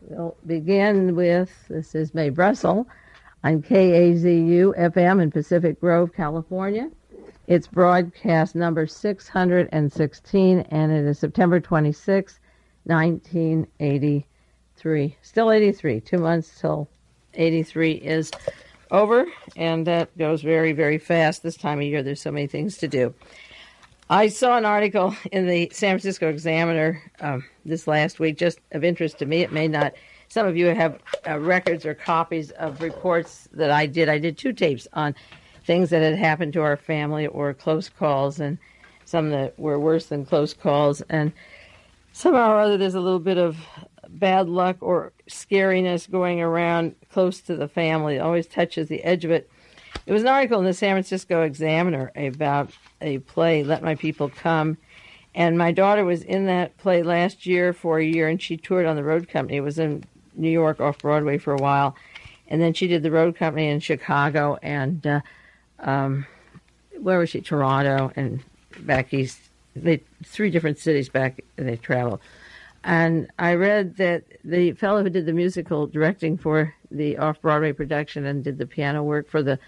We'll begin with, this is Mae Brussell on KAZU FM in Pacific Grove, California. It's broadcast number 616, and it is September 26, 1983. Still 83, 2 months till 83 is over, and that goes very, very fast this time of year. There's so many things to do. I saw an article in the San Francisco Examiner this last week, just of interest to me. It may not. Some of you have records or copies of reports that I did. I did 2 tapes on things that had happened to our family or close calls, and some that were worse than close calls. And somehow or other, there's a little bit of bad luck or scariness going around close to the family. It always touches the edge of it. It was an article in the San Francisco Examiner about a play, Let My People Come. And my daughter was in that play last year for a year, and she toured on the road company. It was in New York off Broadway for a while. And then she did the road company in Chicago and, where was she? Toronto and back east. 3 different cities back, they traveled. And I read that the fellow who did the musical directing for the off-Broadway production and did the piano work for the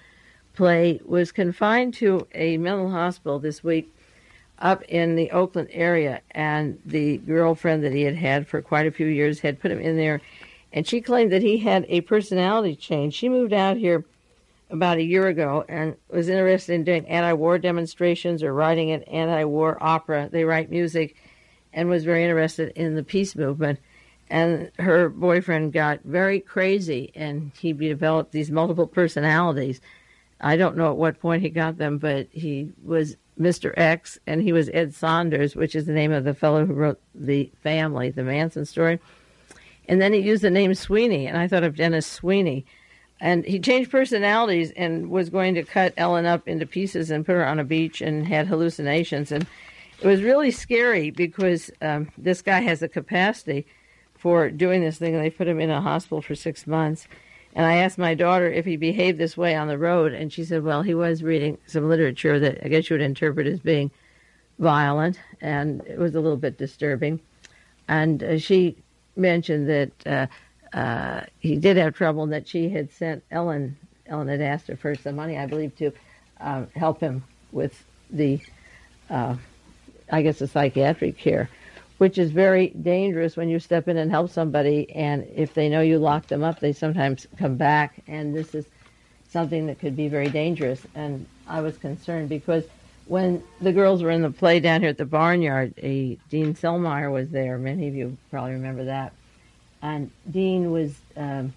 play was confined to a mental hospital this week up in the Oakland area, and the girlfriend that he had had for quite a few years had put him in there, and she claimed that he had a personality change. She moved out here about a year ago and was interested in doing anti-war demonstrations or writing an anti-war opera. They write music, and was very interested in the peace movement. And her boyfriend got very crazy, and he developed these multiple personalities. I don't know at what point he got them, but he was Mr. X, and he was Ed Saunders, which is the name of the fellow who wrote The Family, the Manson story. And then he used the name Sweeney, and I thought of Dennis Sweeney. And he changed personalities and was going to cut Ellen up into pieces and put her on a beach and had hallucinations. And it was really scary because this guy has the capacity for doing this thing, and they put him in a hospital for 6 months. And I asked my daughter if he behaved this way on the road, and she said, well, he was reading some literature that I guess you would interpret as being violent, and it was a little bit disturbing. And she mentioned that he did have trouble, and that she had sent Ellen had asked her for some money, I believe, to help him with the, I guess, the psychiatric care, which is very dangerous when you step in and help somebody, and if they know you lock them up, they sometimes come back, and this is something that could be very dangerous. And I was concerned because when the girls were in the play down here at the Barnyard, Dean Selmeyer was there. Many of you probably remember that. And Dean was an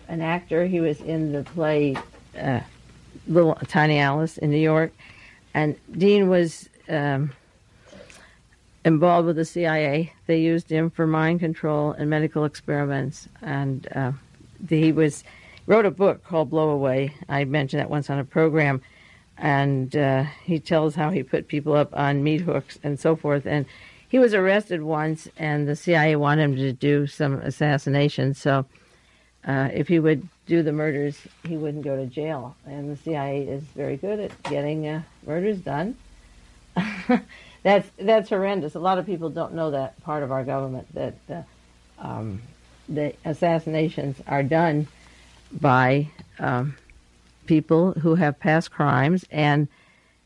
actor. He was in the play Little Tiny Alice in New York, and Dean was involved with the CIA. They used him for mind control and medical experiments, and he wrote a book called Blow Away. I mentioned that once on a program, and he tells how he put people up on meat hooks and so forth. And he was arrested once, and the CIA wanted him to do some assassinations, so if he would do the murders, he wouldn't go to jail. And the CIA is very good at getting murders done. That's horrendous. A lot of people don't know that part of our government, that the assassinations are done by people who have past crimes, and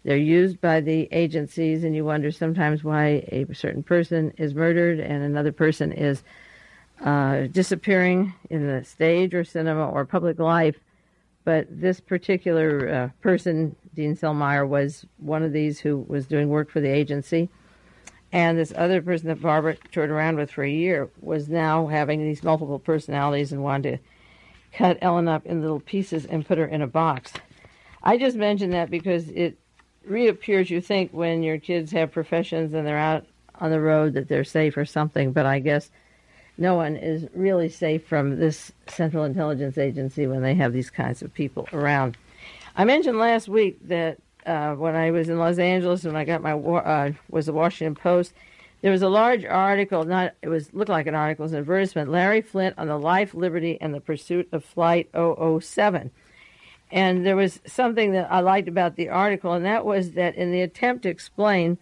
they're used by the agencies, and you wonder sometimes why a certain person is murdered and another person is disappearing in the stage or cinema or public life. But this particular person, Dean Selmeyer, was one of these who was doing work for the agency. And this other person that Barbara toured around with for a year was now having these multiple personalities and wanted to cut Ellen up in little pieces and put her in a box. I just mentioned that because it reappears, you think, when your kids have professions and they're out on the road that they're safe or something, but I guess no one is really safe from this Central Intelligence Agency when they have these kinds of people around. I mentioned last week that when I was in Los Angeles and I got my was the Washington Post, there was a large article. Looked like an article, it was an advertisement. Larry Flynt on the life, liberty, and the pursuit of Flight 007. And there was something that I liked about the article, and that was that in the attempt to explain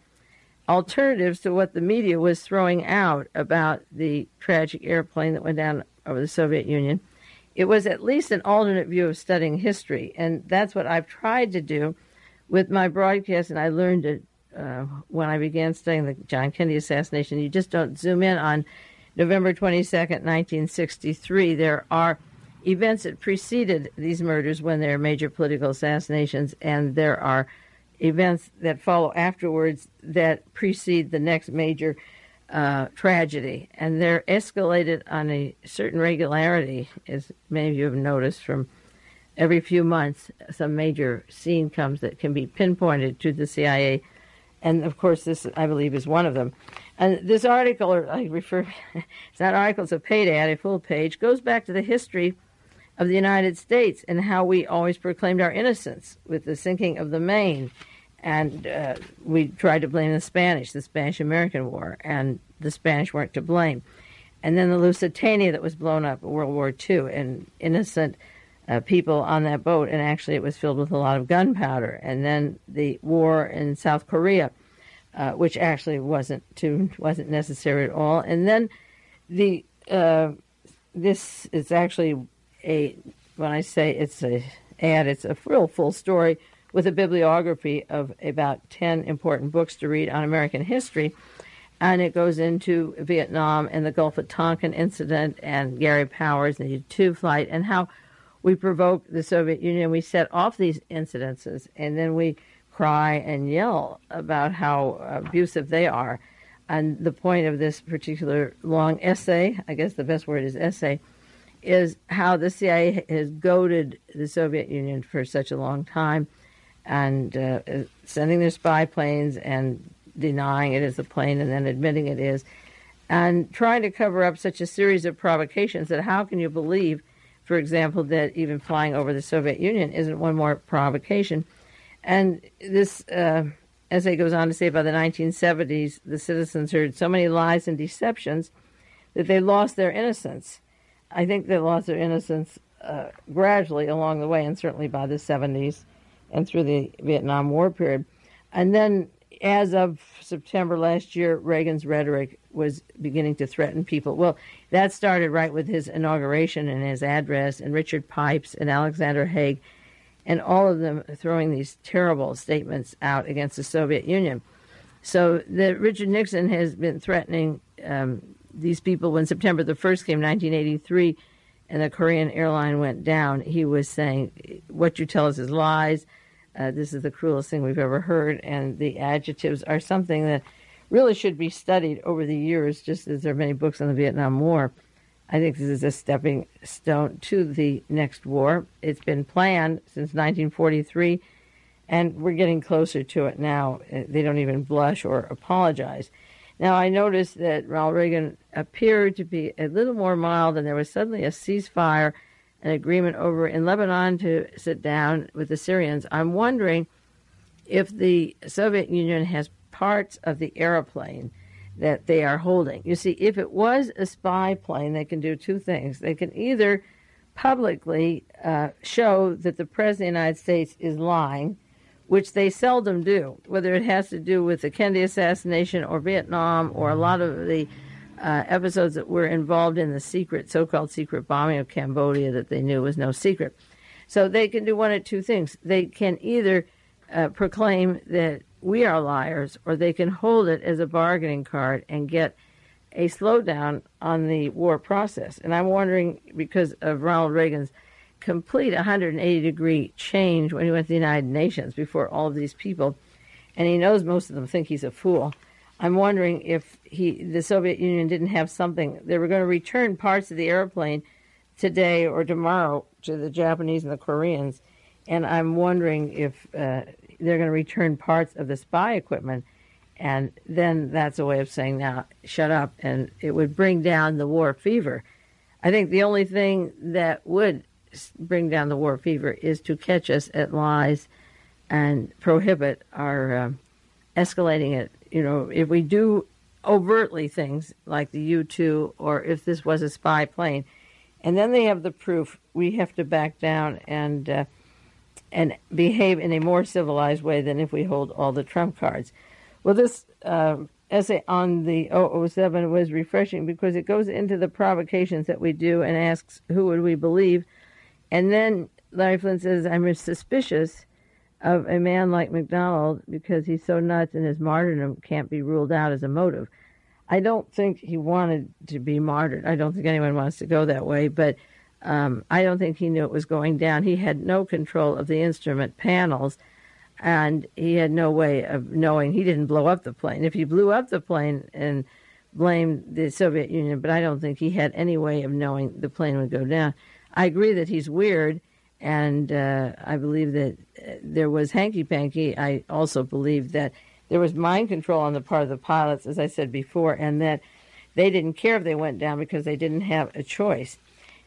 alternatives to what the media was throwing out about the tragic airplane that went down over the Soviet Union. It was at least an alternate view of studying history, and that's what I've tried to do with my broadcast, and I learned it when I began studying the John Kennedy assassination. You just don't zoom in on November 22nd, 1963. There are events that preceded these murders when there are major political assassinations, and there are events that follow afterwards that precede the next major tragedy. And they're escalated on a certain regularity, as many of you have noticed. From every few months, some major scene comes that can be pinpointed to the CIA. And, of course, this, I believe, is one of them. And this article, or I refer, it's not an article, it's a paid ad, a full page, goes back to the history of the United States and how we always proclaimed our innocence with the sinking of the Maine. And we tried to blame the Spanish-American War, and the Spanish weren't to blame. And then the Lusitania that was blown up in World War II, and innocent people on that boat, and actually it was filled with a lot of gunpowder. And then the war in South Korea, which actually wasn't necessary at all. And then this is actually when I say it's a ad, it's a real full story with a bibliography of about 10 important books to read on American history. And it goes into Vietnam and the Gulf of Tonkin incident and Gary Powers and the U-2 flight and how we provoked the Soviet Union. We set off these incidences, and then we cry and yell about how abusive they are. And the point of this particular long essay, I guess the best word is essay, is how the CIA has goaded the Soviet Union for such a long time, and sending their spy planes and denying it is a plane and then admitting it is, and trying to cover up such a series of provocations that how can you believe, for example, that even flying over the Soviet Union isn't one more provocation. And this essay goes on to say by the 1970s, the citizens heard so many lies and deceptions that they lost their innocence. I think they lost their innocence gradually along the way, and certainly by the 70s and through the Vietnam War period. And then as of September last year, Reagan's rhetoric was beginning to threaten people. Well, that started right with his inauguration and his address, and Richard Pipes and Alexander Haig, and all of them throwing these terrible statements out against the Soviet Union. So Richard Nixon has been threatening these people when September the 1st came, 1983, and the Korean airline went down. He was saying, what you tell us is lies. This is the cruelest thing we've ever heard. And the adjectives are something that really should be studied over the years, just as there are many books on the Vietnam War. I think this is a stepping stone to the next war. It's been planned since 1943, and we're getting closer to it now. They don't even blush or apologize. Now, I noticed that Ronald Reagan appeared to be a little more mild, and there was suddenly a ceasefire, an agreement over in Lebanon to sit down with the Syrians. I'm wondering if the Soviet Union has parts of the airplane that they are holding. You see, if it was a spy plane, they can do two things. They can either publicly show that the President of the United States is lying, which they seldom do, whether it has to do with the Kennedy assassination or Vietnam or a lot of the episodes that were involved in the so-called secret bombing of Cambodia that they knew was no secret. So they can do one of two things. They can either proclaim that we are liars, or they can hold it as a bargaining card and get a slowdown on the war process. And I'm wondering, because of Ronald Reagan's complete 180-degree change when he went to the United Nations before all of these people, and he knows most of them think he's a fool, I'm wondering if the Soviet Union didn't have something. They were going to return parts of the airplane today or tomorrow to the Japanese and the Koreans, and I'm wondering if they're going to return parts of the spy equipment, and then that's a way of saying, now, shut up, and it would bring down the war fever. I think the only thing that would bring down the war fever is to catch us at lies and prohibit our escalating it. You know, if we do overtly things like the U-2, or if this was a spy plane, and then they have the proof, we have to back down and behave in a more civilized way than if we hold all the trump cards. Well, this essay on the 007 was refreshing because it goes into the provocations that we do and asks, who would we believe? And then Larry Flynn says, I'm suspicious of a man like MacDonald because he's so nuts and his martyrdom can't be ruled out as a motive. I don't think he wanted to be martyred. I don't think anyone wants to go that way, but I don't think he knew it was going down. He had no control of the instrument panels, and he had no way of knowing. He didn't blow up the plane. If he blew up the plane and blamed the Soviet Union, but I don't think he had any way of knowing the plane would go down. I agree that he's weird, and I believe that there was hanky-panky. I also believe that there was mind control on the part of the pilots, as I said before, and that they didn't care if they went down because they didn't have a choice.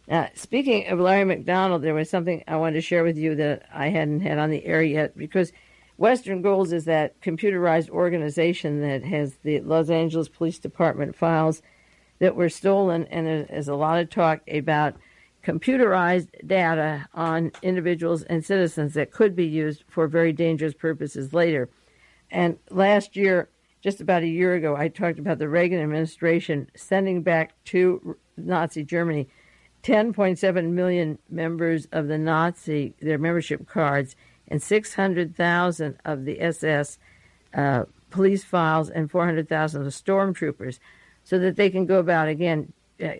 Now, speaking of Larry MacDonald, there was something I wanted to share with you that I hadn't had on the air yet, because Western Goals is that computerized organization that has the Los Angeles Police Department files that were stolen, and there's a lot of talk about computerized data on individuals and citizens that could be used for very dangerous purposes later. And last year, just about a year ago, I talked about the Reagan administration sending back to Nazi Germany 10.7 million members of the Nazi, their membership cards, and 600,000 of the SS police files and 400,000 of the stormtroopers, so that they can go about, again,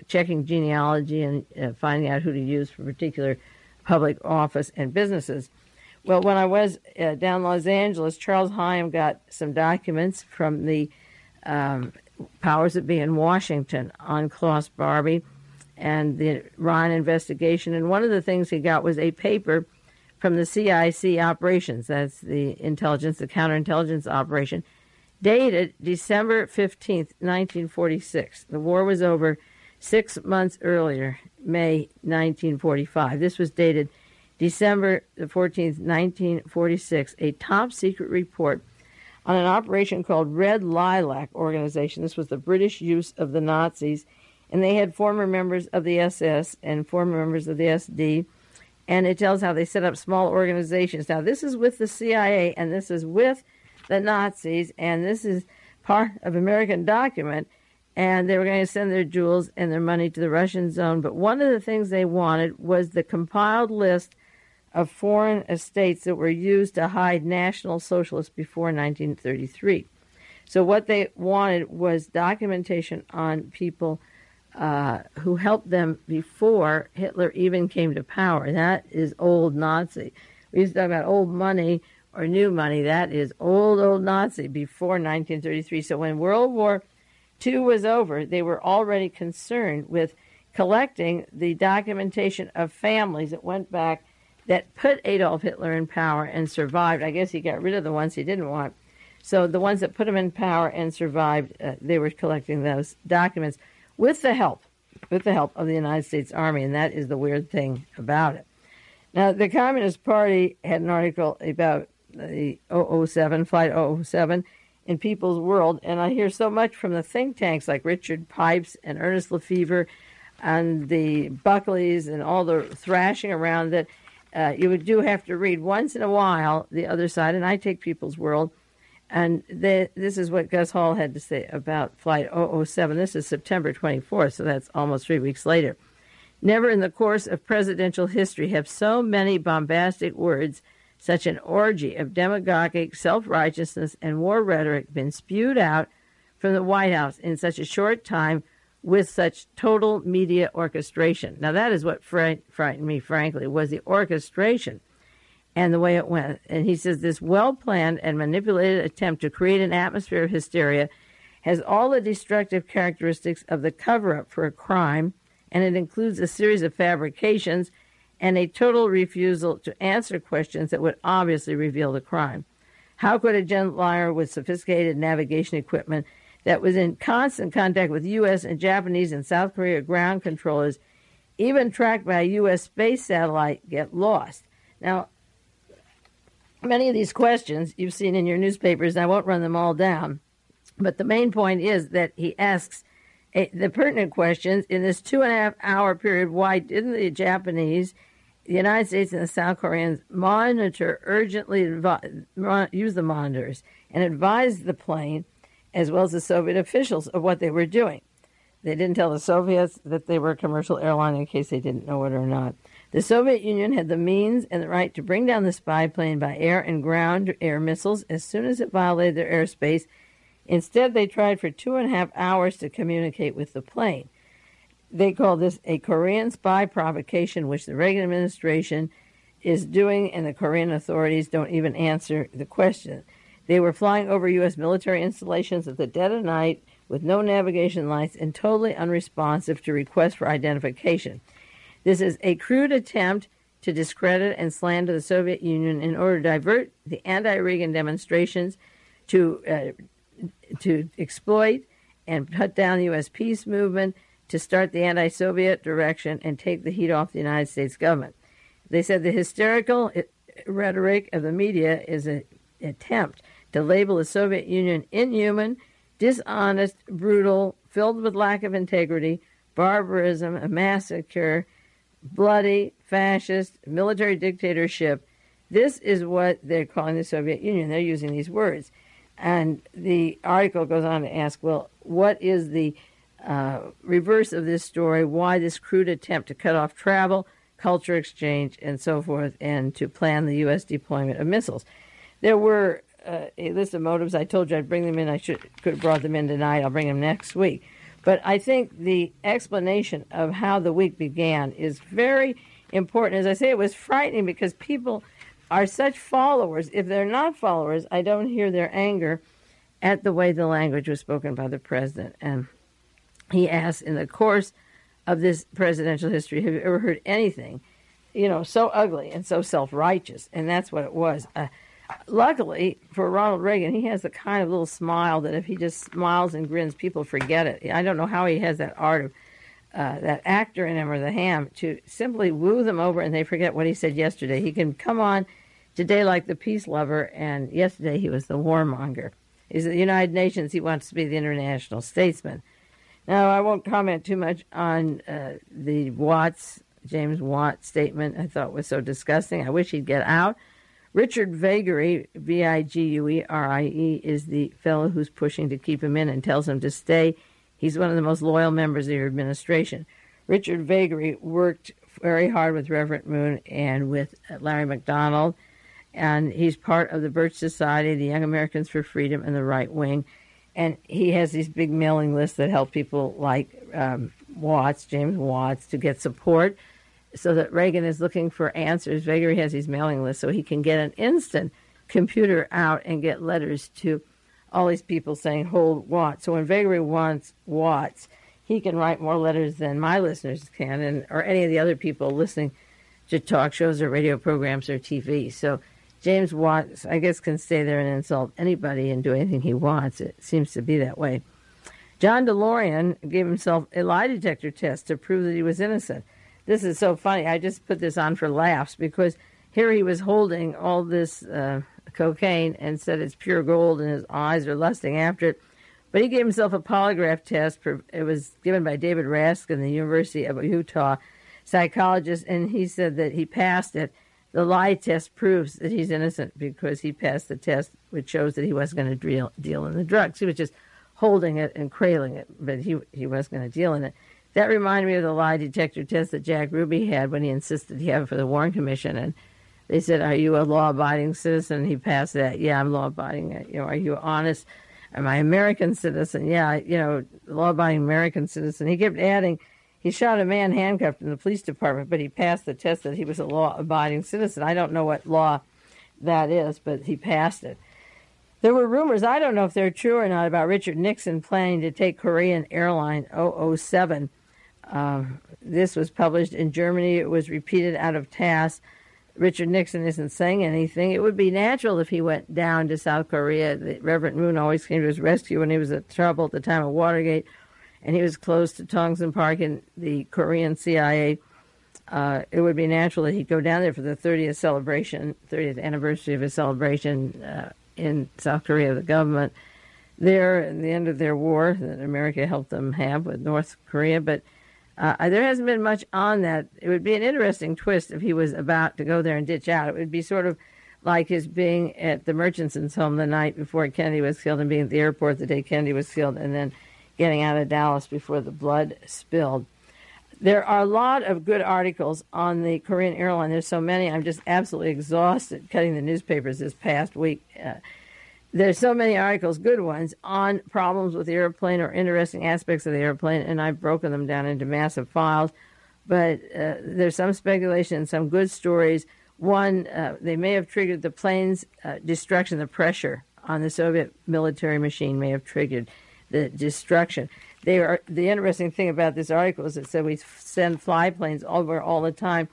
checking genealogy and finding out who to use for particular public office and businesses. Well, when I was down in Los Angeles, Charles Hyam got some documents from the powers that be in Washington on Klaus Barbie and the Ryan investigation. And one of the things he got was a paper from the CIC operations, that's the intelligence, the counterintelligence operation, dated December 15th, 1946. The war was over 6 months earlier, May 1945. This was dated December the 14th, 1946, a top-secret report on an operation called Red Lilac Organization. This was the British use of the Nazis, and they had former members of the SS and former members of the SD, and it tells how they set up small organizations. Now, this is with the CIA, and this is with the Nazis, and this is part of American document, and they were going to send their jewels and their money to the Russian zone. But one of the things they wanted was the compiled list of foreign estates that were used to hide National Socialists before 1933. So what they wanted was documentation on people who helped them before Hitler even came to power. That is old Nazi. We used to talk about old money or new money. That is old Nazi before 1933. So when World War II was over, they were already concerned with collecting the documentation of families that went back that put Adolf Hitler in power and survived. I guess he got rid of the ones he didn't want. So the ones that put him in power and survived, they were collecting those documents with the help of the United States Army, and that is the weird thing about it. Now, the Communist Party had an article about the 007, Flight 007, in People's World, and I hear so much from the think tanks like Richard Pipes and Ernest Lefevre and the Buckleys and all the thrashing around that you do have to read once in a while the other side, and I take People's World, and this is what Gus Hall had to say about Flight 007. This is September 24th, so that's almost 3 weeks later. Never in the course of presidential history have so many bombastic words, such an orgy of demagogic self-righteousness and war rhetoric, been spewed out from the White House in such a short time with such total media orchestration. Now, that is what frightened me, frankly, was the orchestration and the way it went. And he says this well-planned and manipulated attempt to create an atmosphere of hysteria has all the destructive characteristics of the cover-up for a crime, and it includes a series of fabrications and a total refusal to answer questions that would obviously reveal the crime. How could a gent liar with sophisticated navigation equipment that was in constant contact with U.S. and Japanese and South Korea ground controllers, even tracked by a U.S. space satellite, get lost? Now, many of these questions you've seen in your newspapers, and I won't run them all down, but the main point is that he asks the pertinent questions in this 2.5 hour period. Why didn't the Japanese the United States and the South Koreans use the monitors and advised the plane, as well as the Soviet officials, of what they were doing. They didn't tell the Soviets that they were a commercial airline in case they didn't know it or not. The Soviet Union had the means and the right to bring down the spy plane by air and ground-to-air missiles as soon as it violated their airspace. Instead, they tried for 2.5 hours to communicate with the plane. They call this a Korean spy provocation, which the Reagan administration is doing, and the Korean authorities don't even answer the question. They were flying over U.S. military installations at the dead of night with no navigation lights and totally unresponsive to requests for identification. This is a crude attempt to discredit and slander the Soviet Union in order to divert the anti-Reagan demonstrations, to exploit and cut down the U.S. peace movement, to start the anti-Soviet direction and take the heat off the United States government. They said the hysterical rhetoric of the media is an attempt to label the Soviet Union inhuman, dishonest, brutal, filled with lack of integrity, barbarism, a massacre, bloody, fascist, military dictatorship. This is what they're calling the Soviet Union. They're using these words. And the article goes on to ask, well, what is the reverse of this story? Why this crude attempt to cut off travel, culture exchange, and so forth, and to plan the U.S. deployment of missiles? There were a list of motives. I told you I'd bring them in. I could have brought them in tonight. I'll bring them next week. But I think the explanation of how the week began is very important. As I say, it was frightening because people are such followers. If they're not followers, I don't hear their anger at the way the language was spoken by the president. And he asked, in the course of this presidential history, have you ever heard anything, so ugly and so self-righteous? And that's what it was. Luckily for Ronald Reagan, he has the kind of little smile that if he just smiles and grins, people forget it. I don't know how he has that art of that actor in him, or the ham, to simply woo them over and they forget what he said yesterday. He can come on today like the peace lover, and yesterday he was the warmonger. He's at the United Nations. He wants to be the international statesman. Now, I won't comment too much on the James Watt statement. I thought was so disgusting. I wish he'd get out. Richard Viguerie, Viguerie, is the fellow who's pushing to keep him in and tells him to stay. He's one of the most loyal members of your administration. Richard Viguerie worked very hard with Reverend Moon and with Larry MacDonald, and he's part of the Birch Society, the Young Americans for Freedom, and the Right Wing. And he has these big mailing lists that help people like James Watts, to get support, so that Reagan is looking for answers. Viguerie has these mailing lists so he can get an instant computer out and get letters to all these people saying, hold Watts. So when Viguerie wants Watts, he can write more letters than my listeners can, or any of the other people listening to talk shows or radio programs or TV. So James Watts, I guess, can stay there and insult anybody and do anything he wants. It seems to be that way. John DeLorean gave himself a lie detector test to prove that he was innocent. This is so funny. I just put this on for laughs because here he was holding all this cocaine and said it's pure gold and his eyes are lusting after it. But he gave himself a polygraph test. It was given by David Raskin, the University of Utah psychologist, and he said that he passed it. The lie test proves that he's innocent because he passed the test, which shows that he wasn't going to deal in the drugs. He was just holding it and cradling it, but he wasn't going to deal in it. That reminded me of the lie detector test that Jack Ruby had when he insisted he have it for the Warren Commission. And they said, are you a law-abiding citizen? He passed that. Yeah, I'm law-abiding. Are you honest? Am I an American citizen? Yeah, law-abiding American citizen. He kept adding, he shot a man handcuffed in the police department, but he passed the test that he was a law-abiding citizen. I don't know what law that is, but he passed it. There were rumors, I don't know if they're true or not, about Richard Nixon planning to take Korean Airline 007. This was published in Germany. It was repeated out of TASS. Richard Nixon isn't saying anything. It would be natural if he went down to South Korea. The Reverend Moon always came to his rescue when he was in trouble at the time of Watergate, and he was close to Tongsan Park and the Korean CIA. It would be natural that he'd go down there for the 30th anniversary of his celebration in South Korea, the government there, at the end of their war that America helped them have with North Korea. But There hasn't been much on that. It would be an interesting twist if he was about to go there and ditch out. It would be sort of like his being at the Murchison's home the night before Kennedy was killed and being at the airport the day Kennedy was killed and then getting out of Dallas before the blood spilled. There are a lot of good articles on the Korean airline. There's so many. I'm just absolutely exhausted cutting the newspapers this past week. There's so many articles, good ones, on problems with the airplane or interesting aspects of the airplane, and I've broken them down into massive files. But there's some speculation and some good stories. One, they may have triggered the plane's destruction. The pressure on the Soviet military machine may have triggered the destruction. The interesting thing about this article is it said we send fly planes over all the time,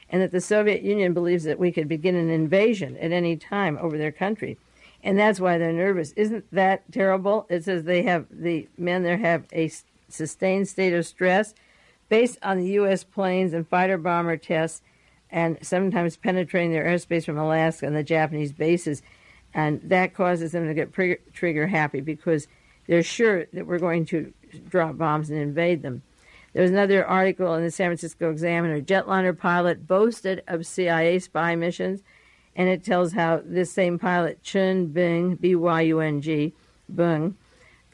and that the Soviet Union believes that we could begin an invasion at any time over their country. And that's why they're nervous. Isn't that terrible? It says the men there have a sustained state of stress based on the U.S. planes and fighter bomber tests and sometimes penetrating their airspace from Alaska and the Japanese bases. And that causes them to get trigger happy because they're sure that we're going to drop bombs and invade them. There was another article in the San Francisco Examiner. Jetliner pilot boasted of CIA spy missions, and it tells how this same pilot, Chun Bing, B-Y-U-N-G, Bung,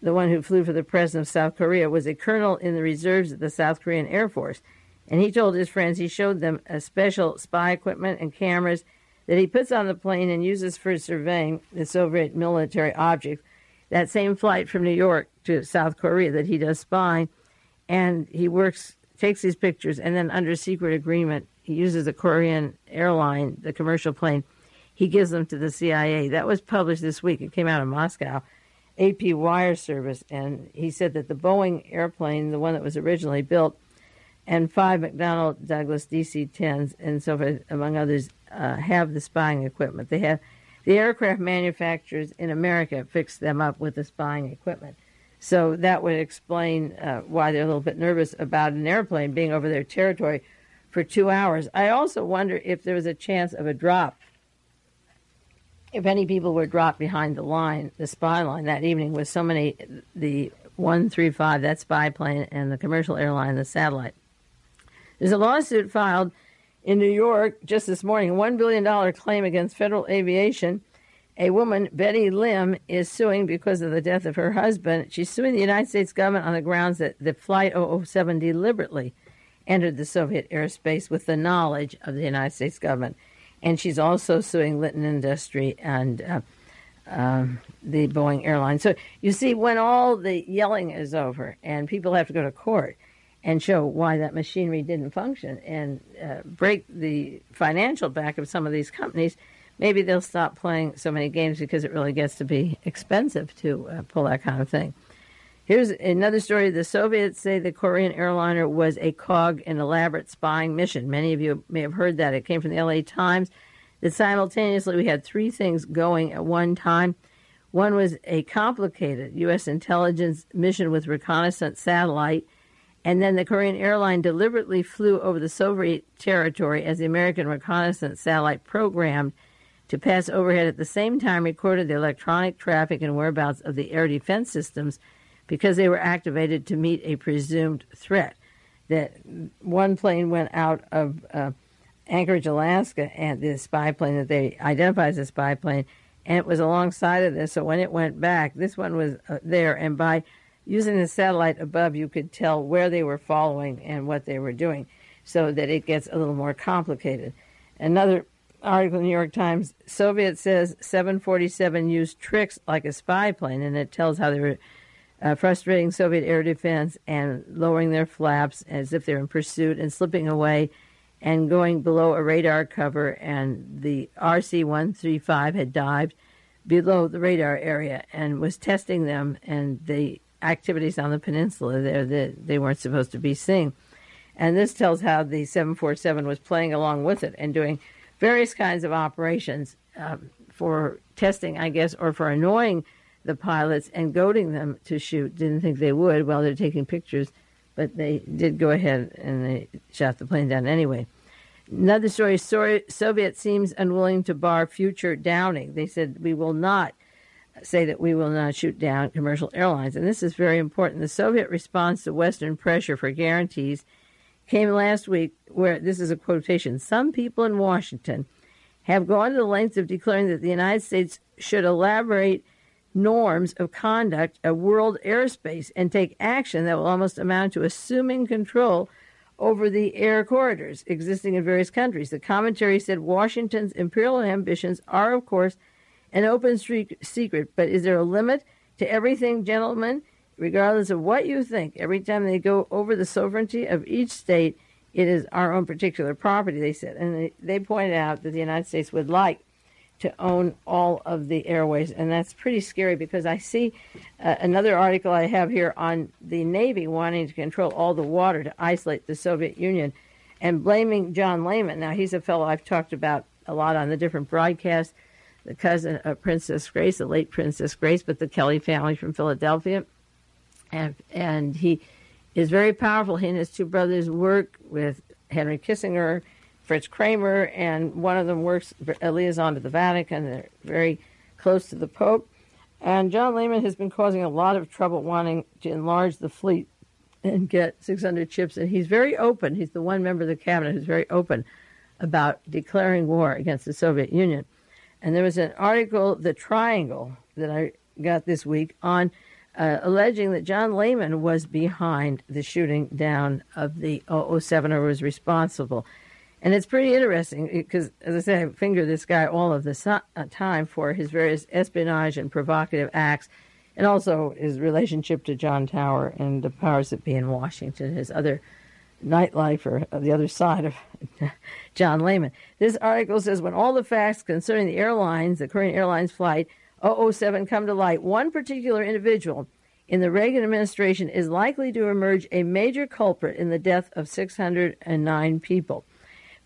the one who flew for the president of South Korea, was a colonel in the reserves of the South Korean Air Force. And he told his friends he showed them a special spy equipment and cameras that he puts on the plane and uses for surveying the Soviet military objects. That same flight from New York to South Korea that he does spying, and he takes these pictures, and then under secret agreement, he uses the Korean airline, the commercial plane. He gives them to the CIA. That was published this week. It came out of Moscow, AP Wire Service, and he said that the Boeing airplane, the one that was originally built, and 5 McDonald Douglas DC-10s, and so forth, among others, have the spying equipment. They have the aircraft manufacturers in America fixed them up with the spying equipment. So that would explain why they're a little bit nervous about an airplane being over their territory for 2 hours. I also wonder if there was a chance of a drop. If any people were dropped behind the line, the spy line that evening with so many, the 135, that spy plane, and the commercial airline, the satellite. There's a lawsuit filed in New York just this morning, a $1 billion claim against federal aviation. A woman, Betty Lim, is suing because of the death of her husband. She's suing the United States government on the grounds that the Flight 007 deliberately entered the Soviet airspace with the knowledge of the United States government. And she's also suing Litton Industry and the Boeing airline. So you see, when all the yelling is over and people have to go to court and show why that machinery didn't function and break the financial back of some of these companies, maybe they'll stop playing so many games because it really gets to be expensive to pull that kind of thing. Here's another story. The Soviets say the Korean airliner was a cog in elaborate spying mission. Many of you may have heard that. It came from the LA Times that simultaneously we had 3 things going at one time. One was a complicated U.S. intelligence mission with reconnaissance satellite, and then the Korean airline deliberately flew over the Soviet territory as the American reconnaissance satellite programmed to pass overhead at the same time recorded the electronic traffic and whereabouts of the air defense systems because they were activated to meet a presumed threat. That one plane went out of Anchorage, Alaska, and the spy plane that they identified as a spy plane, and it was alongside of this. So when it went back, this one was there, and by using the satellite above, you could tell where they were following and what they were doing, so that it gets a little more complicated. Another article in the New York Times, Soviet says 747 used tricks like a spy plane, and it tells how they were frustrating Soviet air defense and lowering their flaps as if they're in pursuit and slipping away and going below a radar cover, and the RC-135 had dived below the radar area and was testing them and the activities on the peninsula there that they weren't supposed to be seeing. And this tells how the 747 was playing along with it and doing various kinds of operations for testing, I guess, or for annoying the pilots and goading them to shoot. Didn't think they would while they're taking pictures, but they did go ahead and they shot the plane down anyway. Another story, Soviet seems unwilling to bar future downing. They said, we will not say that we will not shoot down commercial airlines. And this is very important. The Soviet response to Western pressure for guarantees came last week, where, this is a quotation, some people in Washington have gone to the lengths of declaring that the United States should elaborate norms of conduct of world airspace and take action that will almost amount to assuming control over the air corridors existing in various countries. The commentary said Washington's imperial ambitions are, of course, an open secret, but is there a limit to everything, gentlemen? Regardless of what you think, every time they go over the sovereignty of each state, it is our own particular property, they said. And they pointed out that the United States would like to own all of the airways, and that's pretty scary, because I see another article I have here on the Navy wanting to control all the water to isolate the Soviet Union and blaming John Lehman. Now, he's a fellow I've talked about a lot on the different broadcasts, the cousin of Princess Grace, the late Princess Grace, but the Kelly family from Philadelphia. And he is very powerful. He and his two brothers work with Henry Kissinger, Fritz Kramer, and one of them works a liaison to the Vatican. They're very close to the Pope. And John Lehman has been causing a lot of trouble wanting to enlarge the fleet and get 600 ships. And he's very open. He's the one member of the cabinet who's very open about declaring war against the Soviet Union. And there was an article, The Triangle, that I got this week on alleging that John Lehman was behind the shooting down of the 007, or was responsible. And it's pretty interesting because, as I say, I finger this guy all of the time for his various espionage and provocative acts, and also his relationship to John Tower and the powers that be in Washington, his other nightlife, or the other side of John Lehman. This article says, when all the facts concerning the airlines, the Korean Airlines flight 007 come to light, one particular individual in the Reagan administration is likely to emerge a major culprit in the death of 609 people.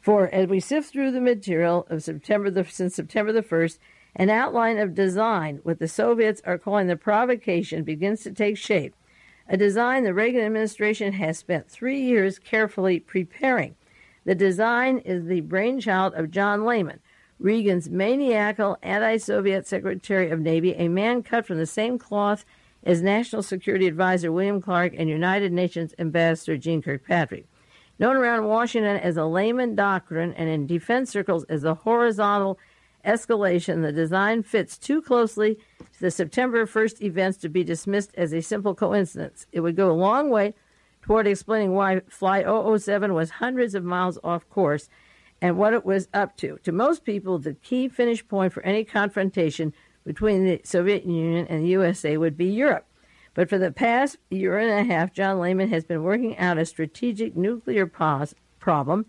For as we sift through the material of since September the 1st, an outline of design, what the Soviets are calling the provocation, begins to take shape. A design the Reagan administration has spent 3 years carefully preparing. The design is the brainchild of John Lehman, Reagan's maniacal anti-Soviet Secretary of Navy, a man cut from the same cloth as National Security Advisor William Clark and United Nations Ambassador Jeane Kirkpatrick. Known around Washington as a Lehman Doctrine and in defense circles as a horizontal escalation, the design fits too closely to the September 1st events to be dismissed as a simple coincidence. It would go a long way toward explaining why Flight 007 was hundreds of miles off course and what it was up to. To most people, the key finish point for any confrontation between the Soviet Union and the USA would be Europe. But for the past year and a half, John Lehman has been working out a strategic nuclear problem.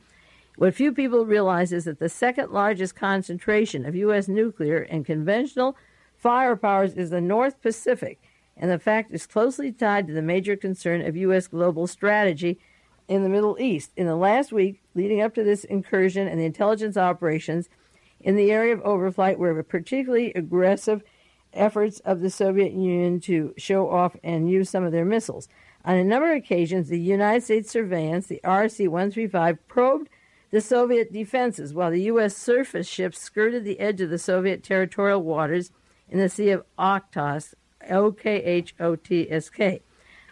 What few people realize is that the second largest concentration of U.S. nuclear and conventional firepowers is the North Pacific, and the fact is closely tied to the major concern of U.S. global strategy in the Middle East. In the last week leading up to this incursion, and the intelligence operations in the area of overflight were particularly aggressive efforts of the Soviet Union to show off and use some of their missiles. On a number of occasions, the United States surveillance, the RC-135, probed the Soviet defenses, while the U.S. surface ships skirted the edge of the Soviet territorial waters in the Sea of Okhotsk, Okhotsk.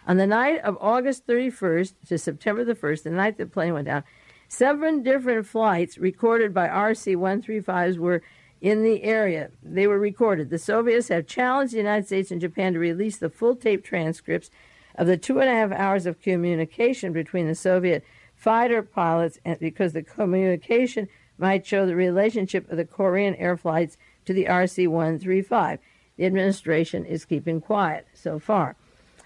On the night of August 31st to September the 1st, the night the plane went down, 7 different flights recorded by RC-135s were in the area. They were recorded. The Soviets have challenged the United States and Japan to release the full tape transcripts of the 2.5 hours of communication between the Soviet fighter pilots, because the communication might show the relationship of the Korean air flights to the RC-135. The administration is keeping quiet so far.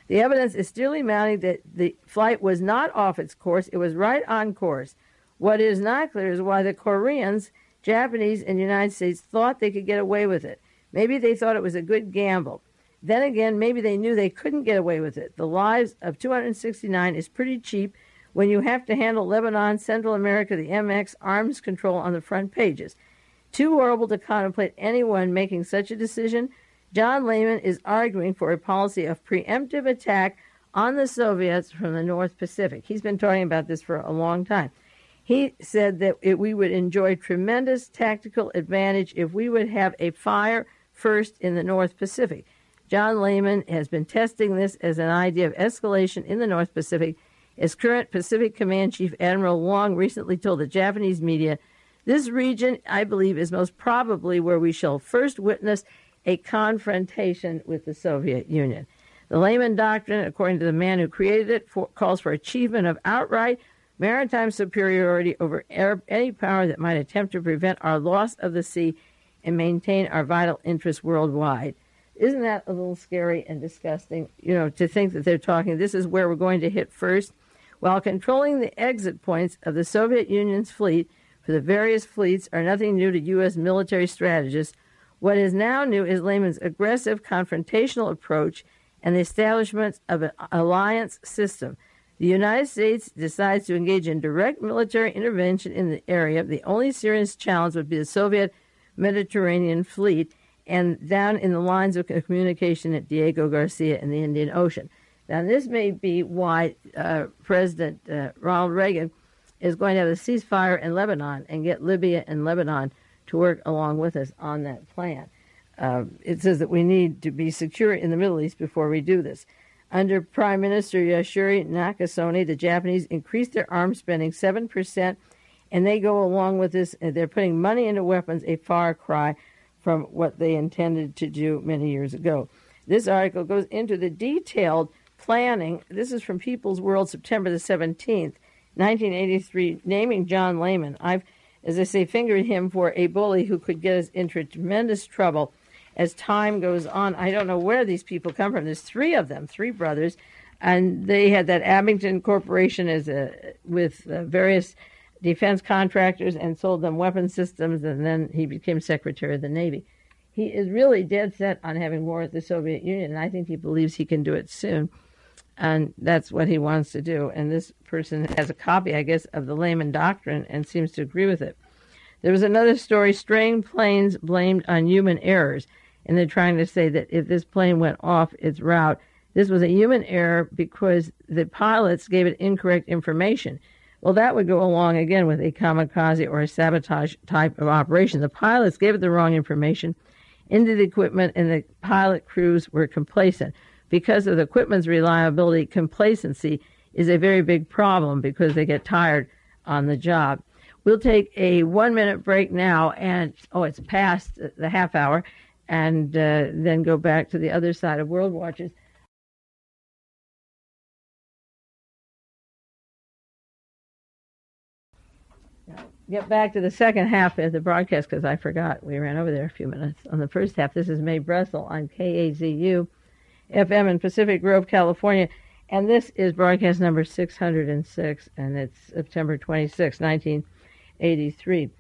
The evidence is still mounting that the flight was not off its course. It was right on course. What is not clear is why the Koreans, Japanese, and United States thought they could get away with it. Maybe they thought it was a good gamble. Then again, maybe they knew they couldn't get away with it. The lives of 269 is pretty cheap when you have to handle Lebanon, Central America, the MX, arms control on the front pages. Too horrible to contemplate anyone making such a decision. John Lehman is arguing for a policy of preemptive attack on the Soviets from the North Pacific. He's been talking about this for a long time. He said that we would enjoy tremendous tactical advantage if we would have a fire first in the North Pacific. John Lehman has been testing this as an idea of escalation in the North Pacific. As current Pacific Command Chief Admiral Wong recently told the Japanese media, this region, I believe, is most probably where we shall first witness a confrontation with the Soviet Union. The Lehman Doctrine, according to the man who created it, calls for achievement of outright maritime superiority over any power that might attempt to prevent our loss of the sea and maintain our vital interests worldwide. Isn't that a little scary and disgusting, to think that they're talking, this is where we're going to hit first, while controlling the exit points of the Soviet Union's fleet, for the various fleets are nothing new to U.S. military strategists. What is now new is Lehman's aggressive confrontational approach and the establishment of an alliance system. The United States decides to engage in direct military intervention in the area. The only serious challenge would be the Soviet Mediterranean fleet and down in the lines of communication at Diego Garcia in the Indian Ocean. Now, this may be why President Ronald Reagan is going to have a ceasefire in Lebanon and get Libya and Lebanon to work along with us on that plan. It says that we need to be secure in the Middle East before we do this. Under Prime Minister Yoshihiro Nakasone, the Japanese increased their arms spending 7%, and they go along with this. They're putting money into weapons, a far cry from what they intended to do many years ago. This article goes into the detailed planning. This is from People's World, September the 17th, 1983, naming John Lehman. I've, as I say, fingered him for a bully who could get us into tremendous trouble as time goes on. I don't know where these people come from. There's three of them, three brothers, and they had that Abington Corporation with various defense contractors and sold them weapon systems, and then he became Secretary of the Navy. He is really dead set on having war with the Soviet Union, and I think he believes he can do it soon, and that's what he wants to do. And this person has a copy, I guess, of the Lehman Doctrine and seems to agree with it. There was another story, straying planes blamed on human errors. And they're trying to say that if this plane went off its route, this was a human error because the pilots gave it incorrect information. Well, that would go along, again, with a kamikaze or a sabotage type of operation. The pilots gave it the wrong information into the equipment, and the pilot crews were complacent. Because of the equipment's reliability, complacency is a very big problem because they get tired on the job. We'll take a 1-minute break now, and, it's past the half hour, and then go back to the other side of World Watches. Now, get back to the second half of the broadcast because I forgot. We ran over there a few minutes. On the first half, this is Mae Brussell on KAZU FM in Pacific Grove, California, and this is broadcast number 606, and it's September 26, 1983.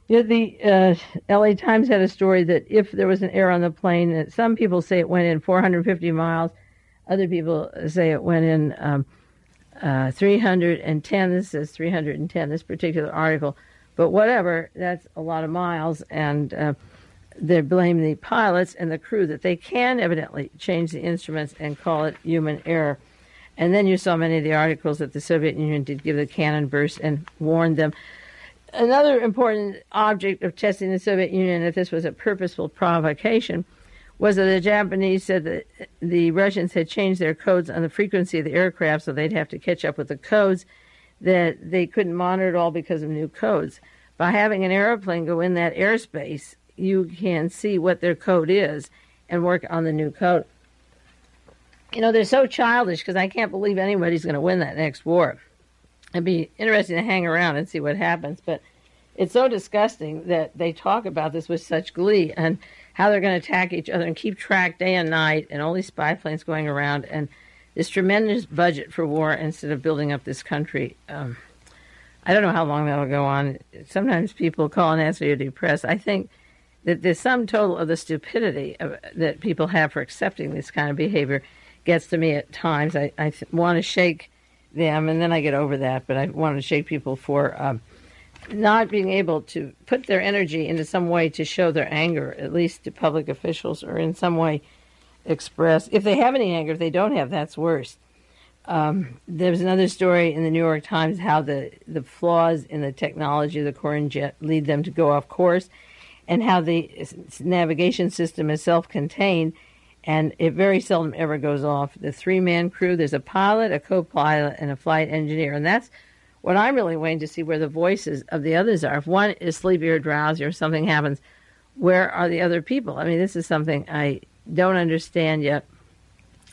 The LA Times had a story that if there was an error on the plane, that some people say it went in 450 miles, other people say it went in 310. This says 310, this particular article. But whatever, that's a lot of miles, and they blame the pilots and the crew that they can evidently change the instruments and call it human error. And then you saw many of the articles that the Soviet Union did give the cannon burst and warned them. Another important object of testing the Soviet Union, if this was a purposeful provocation, was that the Japanese said that the Russians had changed their codes on the frequency of the aircraft, so they'd have to catch up with the codes, that they couldn't monitor it all because of new codes. By having an airplane go in that airspace, you can see what their code is and work on the new code. They're so childish because I can't believe anybody's going to win that next war. It'd be interesting to hang around and see what happens, but it's so disgusting that they talk about this with such glee and how they're going to attack each other and keep track day and night, and all these spy planes going around, and this tremendous budget for war instead of building up this country. I don't know how long that'll go on. Sometimes people call and ask, are you depressed? I think that the sum total of the stupidity that people have for accepting this kind of behavior gets to me at times. I want to shake them, and then I get over that, but I want to shake people for not being able to put their energy into some way to show their anger, at least to public officials, or in some way express. If they have any anger, if they don't have, that's worse. There was another story in the New York Times how the flaws in the technology of the Korean jet lead them to go off course. and how the navigation system is self-contained, and it very seldom ever goes off. The three-man crew, there's a pilot, a co-pilot, and a flight engineer, and that's what I'm really waiting to see, where the voices of the others are. If one is sleepy or drowsy or something happens, where are the other people? I mean, this is something I don't understand yet.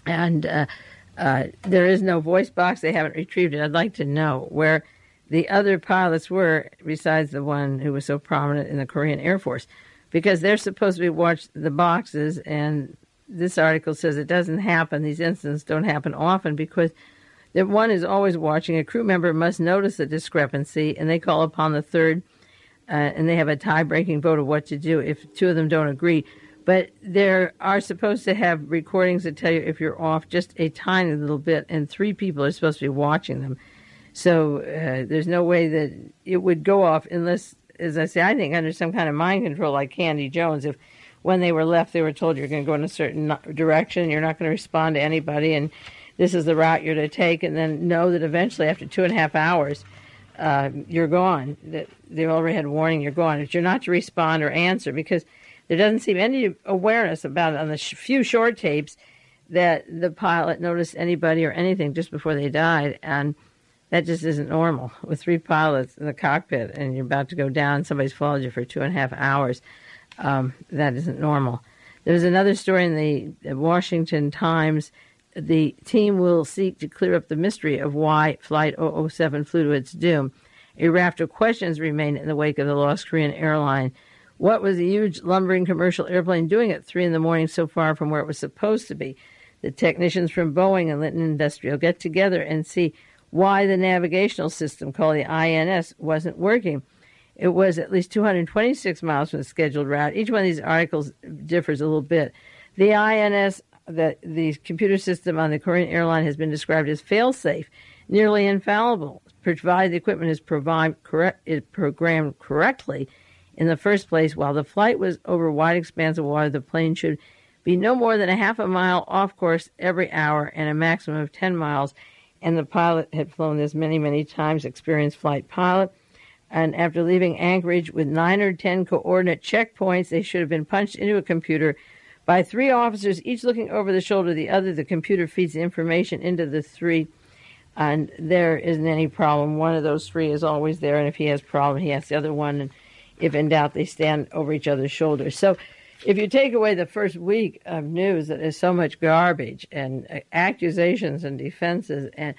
And there is no voice box. They haven't retrieved it. I'd like to know where the other pilots were, besides the one who was so prominent in the Korean Air Force, because they're supposed to be watching the boxes, and this article says it doesn't happen. These incidents don't happen often because that one is always watching. A crew member must notice the discrepancy, and they call upon the third, and they have a tie-breaking vote of what to do if two of them don't agree. But they are supposed to have recordings that tell you if you're off just a tiny little bit, and three people are supposed to be watching them. So there's no way that it would go off unless, as I say, I think under some kind of mind control like Candy Jones, if when they were left they were told you're going to go in a certain direction, you're not going to respond to anybody, and this is the route you're to take, and then know that eventually after 2.5 hours you're gone, that they already had warning you're gone. If you're not to respond or answer, because there doesn't seem any awareness about it on the few short tapes that the pilot noticed anybody or anything just before they died, and that just isn't normal. With three pilots in the cockpit and you're about to go down, somebody's followed you for 2.5 hours. That isn't normal. There's another story in the Washington Times. The team will seek to clear up the mystery of why Flight 007 flew to its doom. A raft of questions remain in the wake of the lost Korean airline. What was a huge lumbering commercial airplane doing at 3 a.m. so far from where it was supposed to be? The technicians from Boeing and Litton Industrial get together and see why the navigational system, called the INS, wasn't working. It was at least 226 miles from the scheduled route. Each one of these articles differs a little bit. The INS, the computer system on the Korean airline, has been described as fail-safe, nearly infallible, provided the equipment is programmed correctly in the first place. While the flight was over wide expanse of water, the plane should be no more than a half a mile off course every hour and a maximum of 10 miles. And the pilot had flown this many, many times, experienced flight pilot. And after leaving Anchorage with 9 or 10 coordinate checkpoints, they should have been punched into a computer by 3 officers, each looking over the shoulder of the other. The computer feeds the information into the 3, and there isn't any problem. One of those 3 is always there, and if he has a problem, he asks the other one, and if in doubt, they stand over each other's shoulders. So if you take away the first week of news that is so much garbage and accusations and defenses, and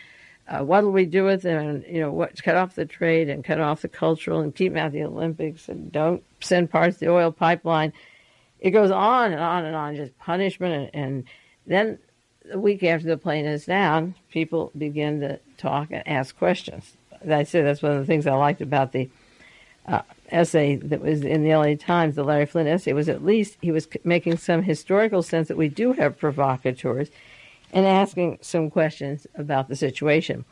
what will we do with them, and what, cut off the trade and cut off the cultural and keep them out of the Olympics and don't send parts of the oil pipeline, it goes on and on and on, just punishment. And then the week after the plane is down, people begin to talk and ask questions. As I said, that's one of the things I liked about the essay that was in the LA Times, the Larry Flynn essay, was at least he was making some historical sense that we do have provocateurs and asking some questions about the situation.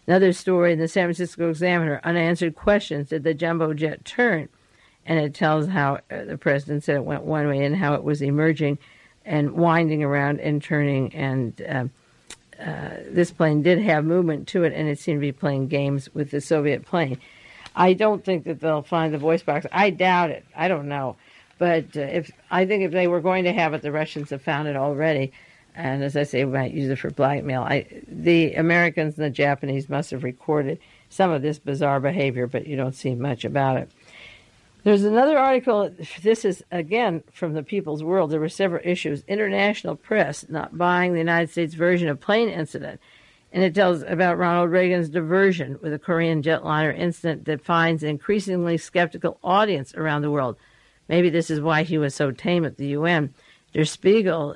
Another story in the San Francisco Examiner, unanswered questions, did the jumbo jet turn? And it tells how the president said it went one way and how it was emerging and winding around and turning. And this plane did have movement to it, and it seemed to be playing games with the Soviet plane. I don't think that they'll find the voice box. I doubt it. I don't know. But I think if they were going to have it, the Russians have found it already. And as I say, we might use it for blackmail. The Americans and the Japanese must have recorded some of this bizarre behavior, but you don't see much about it. There's another article. This is, again, from the People's World. There were several issues. International press not buying the United States version of plane incident. And it tells about Ronald Reagan's diversion with a Korean jetliner incident that finds an increasingly skeptical audience around the world. Maybe this is why he was so tame at the UN. Der Spiegel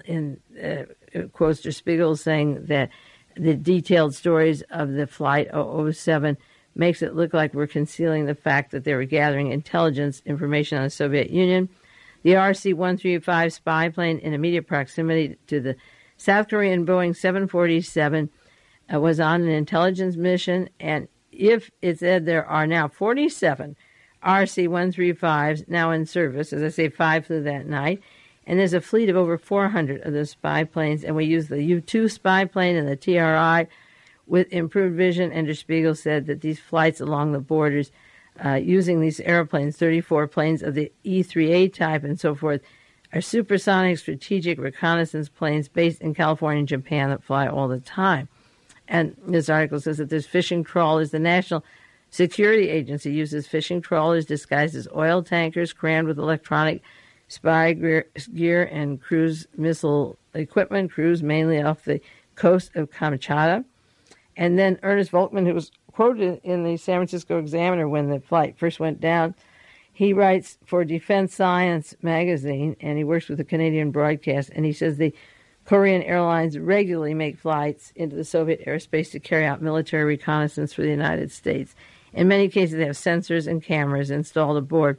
quotes Der Spiegel saying that the detailed stories of the Flight 007 makes it look like we're concealing the fact that they were gathering intelligence information on the Soviet Union. The RC-135 spy plane in immediate proximity to the South Korean Boeing 747 was on an intelligence mission, and if it said there are now 47 RC-135s now in service, as I say, 5 flew that night, and there's a fleet of over 400 of those spy planes, and we use the U-2 spy plane and the TRI with improved vision. And Der Spiegel said that these flights along the borders using these airplanes, 34 planes of the E-3A type and so forth, are supersonic strategic reconnaissance planes based in California and Japan that fly all the time. And this article says that there's fishing trawlers. The National Security Agency uses fishing trawlers disguised as oil tankers, crammed with electronic spy gear and cruise missile equipment, cruise mainly off the coast of Kamchatka. And then Ernest Volkman, who was quoted in the San Francisco Examiner when the flight first went down, he writes for Defense Science magazine, and he works with the Canadian broadcast, and he says the Korean airlines regularly make flights into the Soviet airspace to carry out military reconnaissance for the United States. In many cases, they have sensors and cameras installed aboard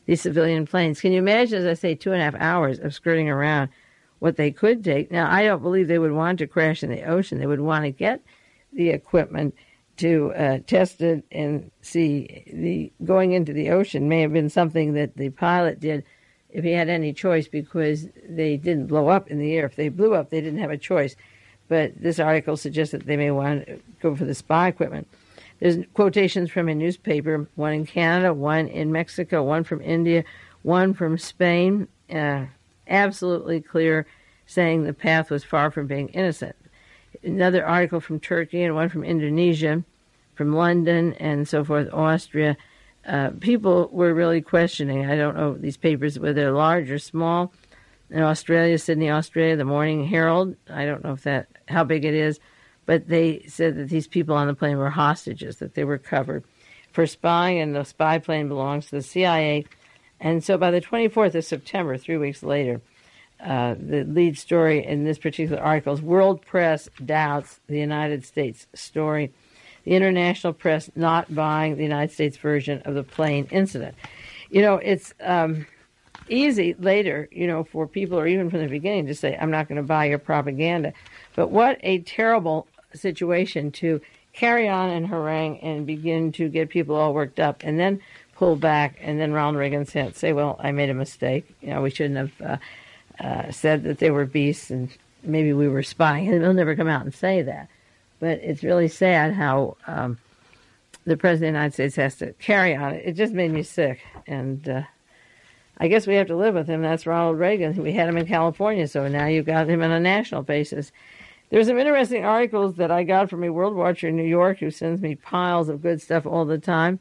these civilian planes. Can you imagine, as I say, 2.5 hours of skirting around what they could take? Now, I don't believe they would want to crash in the ocean. They would want to get the equipment to test it and see. The going into the ocean may have been something that the pilot did if he had any choice, because they didn't blow up in the air. If they blew up, they didn't have a choice. But this article suggests that they may want to go for the spy equipment. There's quotations from a newspaper, one in Canada, one in Mexico, one from India, one from Spain, absolutely clear, saying the path was far from being innocent. Another article from Turkey and one from Indonesia, from London and so forth, Austria. People were really questioning. I don't know these papers, whether they're large or small. In Australia, Sydney, Australia, the Morning Herald, I don't know how big it is, but they said that these people on the plane were hostages, that they were covered for spying, and the spy plane belongs to the CIA. And so by the 24th of September, 3 weeks later, the lead story in this particular article is World Press Doubts the United States Story. The international press not buying the United States version of the plane incident. You know, it's easy later, for people, or even from the beginning, to say, I'm not going to buy your propaganda. But what a terrible situation to carry on and harangue and begin to get people all worked up and then pull back, and then Ronald Reagan say, well, I made a mistake. We shouldn't have said that they were beasts and maybe we were spying. And he'll never come out and say that. But it's really sad how the President of the United States has to carry on. It just made me sick. And I guess we have to live with him. That's Ronald Reagan. We had him in California, so now you've got him on a national basis. There's some interesting articles that I got from a world watcher in New York who sends me piles of good stuff all the time.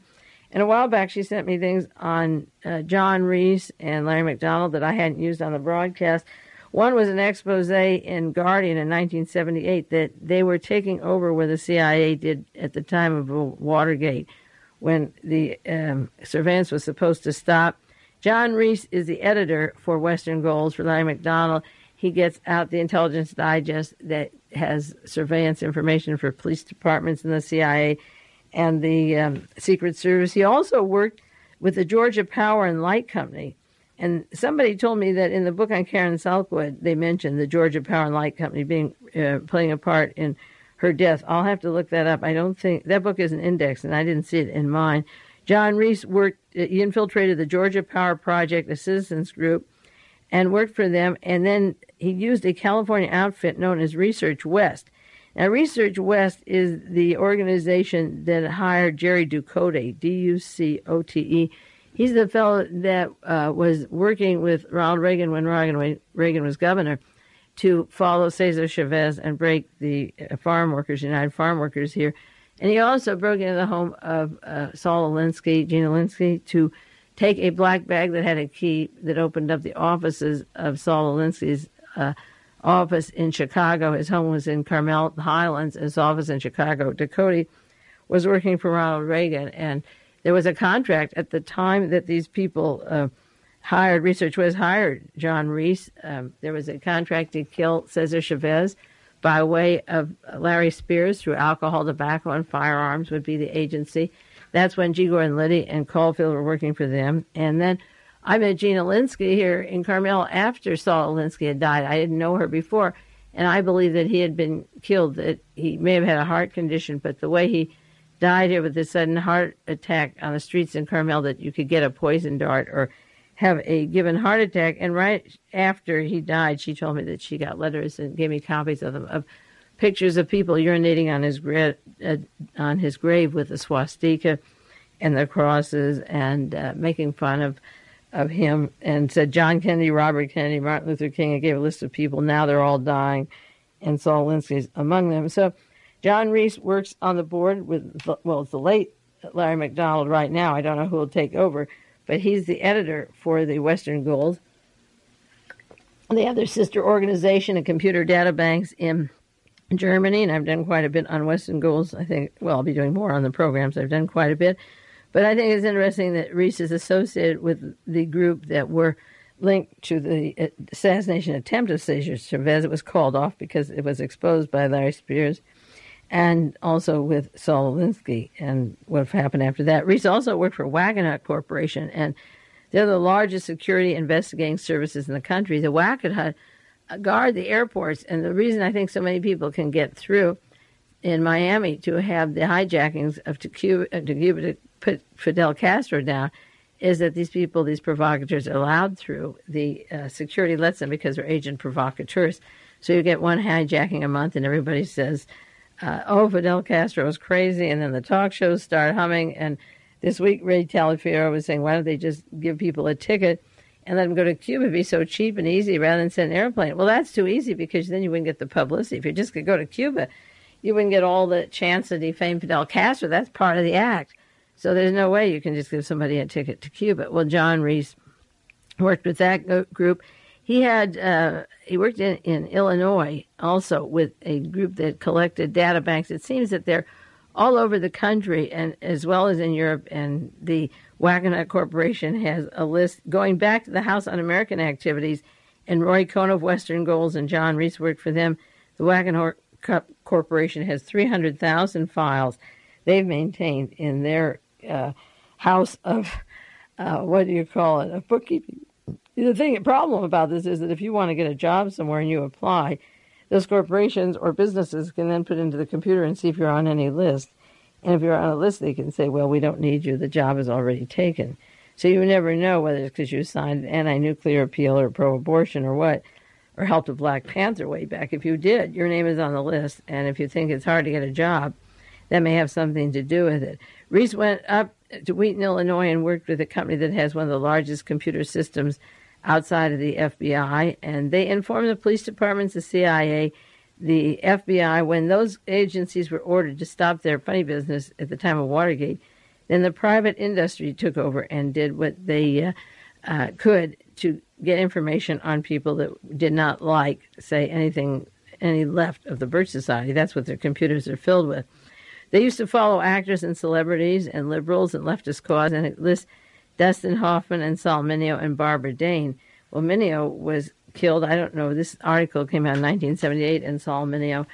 And a while back, she sent me things on John Reese and Larry MacDonald that I hadn't used on the broadcast. One was an expose in Guardian in 1978 that they were taking over where the CIA did at the time of Watergate, when the surveillance was supposed to stop. John Reese is the editor for Western Goals for Larry MacDonald. He gets out the Intelligence Digest that has surveillance information for police departments in the CIA and the Secret Service. He also worked with the Georgia Power and Light Company. And somebody told me that in the book on Karen Southwood, they mentioned the Georgia Power and Light Company playing a part in her death. I'll have to look that up. I don't think that book is an index, and I didn't see it in mine. John Reese he infiltrated the Georgia Power Project, a citizens group, and worked for them. And then he used a California outfit known as Research West. Now, Research West is the organization that hired Jerry Ducote, D-U-C-O-T-E. He's the fellow that was working with Ronald Reagan when Reagan was governor to follow Cesar Chavez and break the farm workers, United Farm Workers here. And he also broke into the home of Saul Alinsky, Gina Alinsky, to take a black bag that had a key that opened up the offices of Saul Alinsky's office in Chicago. His home was in Carmel Highlands, his office in Chicago. Ducote was working for Ronald Reagan, and there was a contract at the time that these people Research West hired John Reese. There was a contract to kill Cesar Chavez by way of Larry Spears through alcohol, tobacco, and firearms would be the agency. That's when G. Gordon Liddy and Caulfield were working for them. And then I met Gina Alinsky here in Carmel after Saul Alinsky had died. I didn't know her before, and I believe that he had been killed, that he may have had a heart condition, but the way he died here with a sudden heart attack on the streets in Carmel, that you could get a poison dart or have a given heart attack. And right after he died, she told me that she got letters and gave me copies of them, of pictures of people urinating on his grave with a swastika, and the crosses and making fun of him, and said John Kennedy, Robert Kennedy, Martin Luther King. I gave a list of people. Now they're all dying, and Saul Alinsky's among them. So John Reese works on the board with, it's the late Larry MacDonald right now. I don't know who will take over, but he's the editor for the Western Goals. They have their sister organization and computer data banks in Germany, and I've done quite a bit on Western Goals. I think, I'll be doing more on the programs. I've done quite a bit. But I think it's interesting that Reese is associated with the group that were linked to the assassination attempt of Cesar Chavez. It was called off because it was exposed by Larry Spears, and also with Saul Alinsky and what happened after that. Reese also worked for Wackenhut Corporation, and they're the largest security investigating services in the country. The Wackenhut guard the airports, and the reason I think so many people can get through in Miami to have the hijackings to Cuba to put Fidel Castro down is that these people, these provocateurs, are allowed through. The security lets them because they're agent provocateurs. So you get one hijacking a month, and everybody says, Fidel Castro was crazy, and then the talk shows start humming. And this week, Ray Talafiero was saying, why don't they just give people a ticket and let them go to Cuba? It'd be so cheap and easy rather than send an airplane. Well, that's too easy because then you wouldn't get the publicity. If you just could go to Cuba, you wouldn't get all the chance to defame Fidel Castro. That's part of the act. So there's no way you can just give somebody a ticket to Cuba. Well, John Reese worked with that group. He worked in Illinois also with a group that collected data banks. It seems that they're all over the country, and as well as in Europe. And the Wackenhut Corporation has a list going back to the House Un-American Activities, and Roy Cohn of Western Goals and John Reese worked for them. The Wackenhut Corporation has 300,000 files they've maintained in their house of, of bookkeeping. The problem about this is that if you want to get a job somewhere and you apply, those corporations or businesses can then put into the computer and see if you're on any list. And if you're on a list, they can say, well, we don't need you. The job is already taken. So you never know whether it's because you signed an anti-nuclear appeal or pro-abortion or what, or helped a Black Panther way back. If you did, your name is on the list. And if you think it's hard to get a job, that may have something to do with it. Reese went up to Wheaton, Illinois, and worked with a company that has one of the largest computer systems outside of the FBI, and they informed the police departments, the CIA, the FBI, when those agencies were ordered to stop their funny business at the time of Watergate. Then the private industry took over and did what they could to get information on people that did not like, say, any left of the Birch Society. That's what their computers are filled with. They used to follow actors and celebrities and liberals and leftist cause, and it lists Dustin Hoffman and Saul Mineo and Barbara Dane. Well, Mineo was killed. I don't know. This article came out in 1978, and Saul Mineo